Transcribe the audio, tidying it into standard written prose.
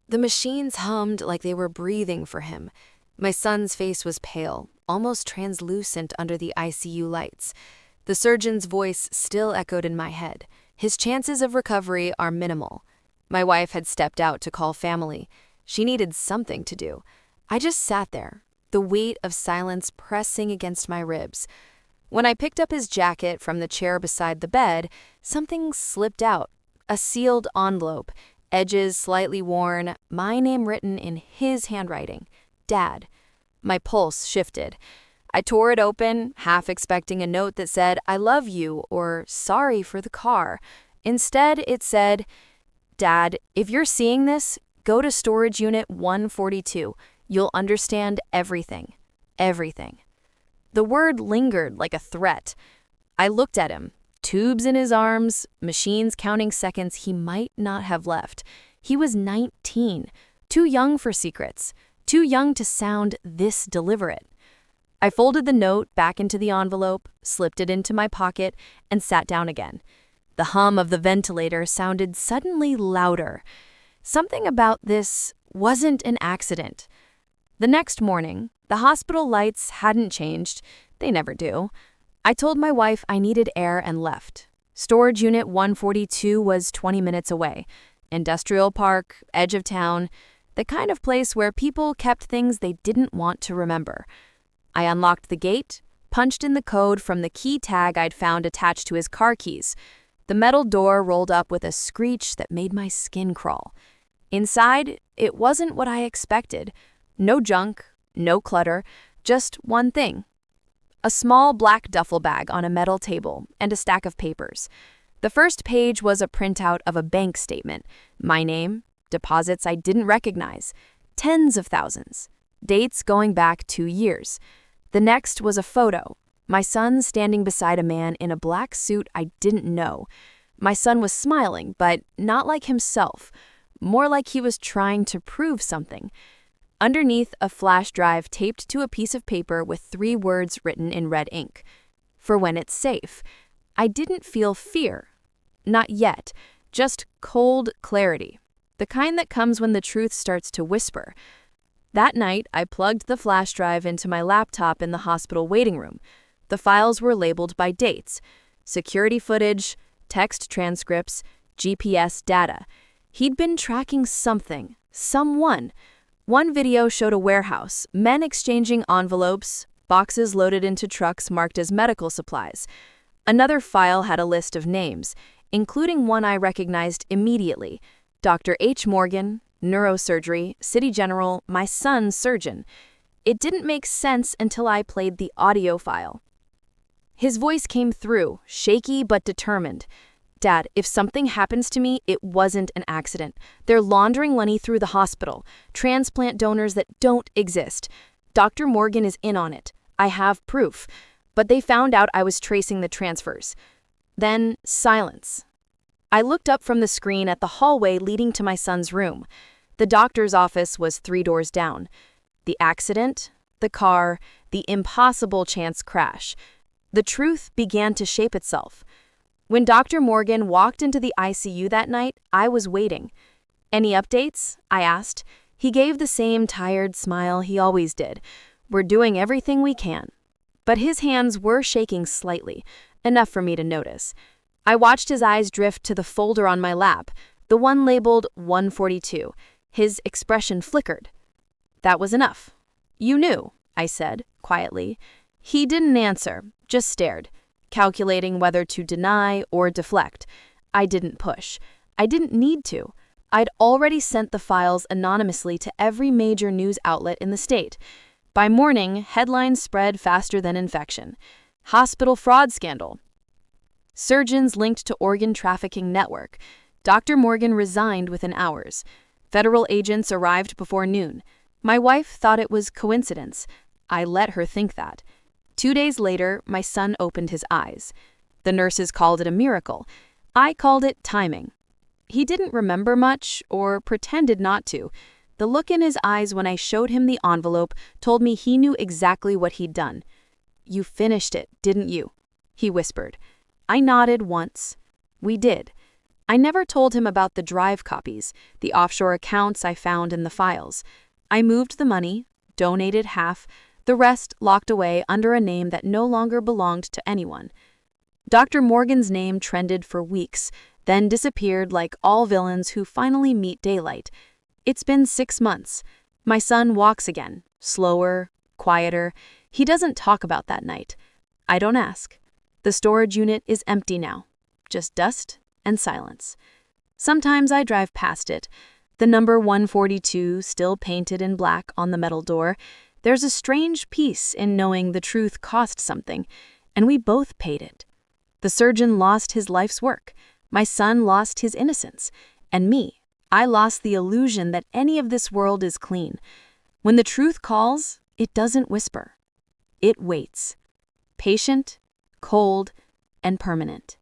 The machines hummed like they were breathing for him. My son's face was pale, almost translucent under the ICU lights. The surgeon's voice still echoed in my head. His chances of recovery are minimal. My wife had stepped out to call family. She needed something to do. I just sat there, the weight of silence pressing against my ribs. When I picked up his jacket from the chair beside the bed, something slipped out. A sealed envelope, edges slightly worn, my name written in his handwriting. Dad. My pulse shifted. I tore it open, half expecting a note that said, "I love you," or "Sorry for the car." Instead, it said, "Dad, if you're seeing this, go to storage unit 142. You'll understand everything. Everything." The word lingered like a threat. I looked at him. Tubes in his arms, machines counting seconds he might not have left. He was 19, too young for secrets, too young to sound this deliberate. I folded the note back into the envelope, slipped it into my pocket, and sat down again. The hum of the ventilator sounded suddenly louder. Something about this wasn't an accident. The next morning, the hospital lights hadn't changed. They never do. I told my wife I needed air and left. Storage unit 142 was 20 minutes away. Industrial park, edge of town, the kind of place where people kept things they didn't want to remember. I unlocked the gate, punched in the code from the key tag I'd found attached to his car keys. The metal door rolled up with a screech that made my skin crawl. Inside, it wasn't what I expected. No junk, no clutter, just one thing. A small black duffel bag on a metal table and a stack of papers. The first page was a printout of a bank statement. My name, deposits I didn't recognize, tens of thousands, dates going back 2 years. The next was a photo. My son standing beside a man in a black suit I didn't know. My son was smiling, but not like himself, more like he was trying to prove something. Underneath, a flash drive taped to a piece of paper with 3 words written in red ink. For when it's safe. I didn't feel fear. Not yet, just cold clarity. The kind that comes when the truth starts to whisper. That night, I plugged the flash drive into my laptop in the hospital waiting room. The files were labeled by dates, security footage, text transcripts, GPS data. He'd been tracking something, someone. One video showed a warehouse, men exchanging envelopes, boxes loaded into trucks marked as medical supplies. Another file had a list of names, including one I recognized immediately, Dr. H. Morgan, neurosurgery, City General, my son's surgeon. It didn't make sense until I played the audio file. His voice came through, shaky but determined. "Dad, if something happens to me, it wasn't an accident. They're laundering money through the hospital, transplant donors that don't exist. Dr. Morgan is in on it. I have proof. But they found out I was tracing the transfers." Then silence. I looked up from the screen at the hallway leading to my son's room. The doctor's office was 3 doors down. The accident, the car, the impossible chance crash. The truth began to shape itself. When Dr. Morgan walked into the ICU that night, I was waiting. "Any updates?" I asked. He gave the same tired smile he always did. "We're doing everything we can." But his hands were shaking slightly, enough for me to notice. I watched his eyes drift to the folder on my lap, the one labeled 142. His expression flickered. "That was enough." "You knew," I said, quietly. He didn't answer, just stared, calculating whether to deny or deflect. I didn't push. I didn't need to. I'd already sent the files anonymously to every major news outlet in the state. By morning, headlines spread faster than infection. Hospital fraud scandal. Surgeons linked to organ trafficking network. Dr. Morgan resigned within hours. Federal agents arrived before noon. My wife thought it was coincidence. I let her think that. 2 days later, my son opened his eyes. The nurses called it a miracle. I called it timing. He didn't remember much, or pretended not to. The look in his eyes when I showed him the envelope told me he knew exactly what he'd done. "You finished it, didn't you?" he whispered. I nodded once. We did. I never told him about the drive copies, the offshore accounts I found in the files. I moved the money, donated half, the rest locked away under a name that no longer belonged to anyone. Dr. Morgan's name trended for weeks, then disappeared like all villains who finally meet daylight. It's been 6 months. My son walks again, slower, quieter. He doesn't talk about that night. I don't ask. The storage unit is empty now, just dust and silence. Sometimes I drive past it, the number 142 still painted in black on the metal door. There's a strange peace in knowing the truth cost something, and we both paid it. The surgeon lost his life's work, my son lost his innocence, and me, I lost the illusion that any of this world is clean. When the truth calls, it doesn't whisper. It waits. Patient, cold, and permanent.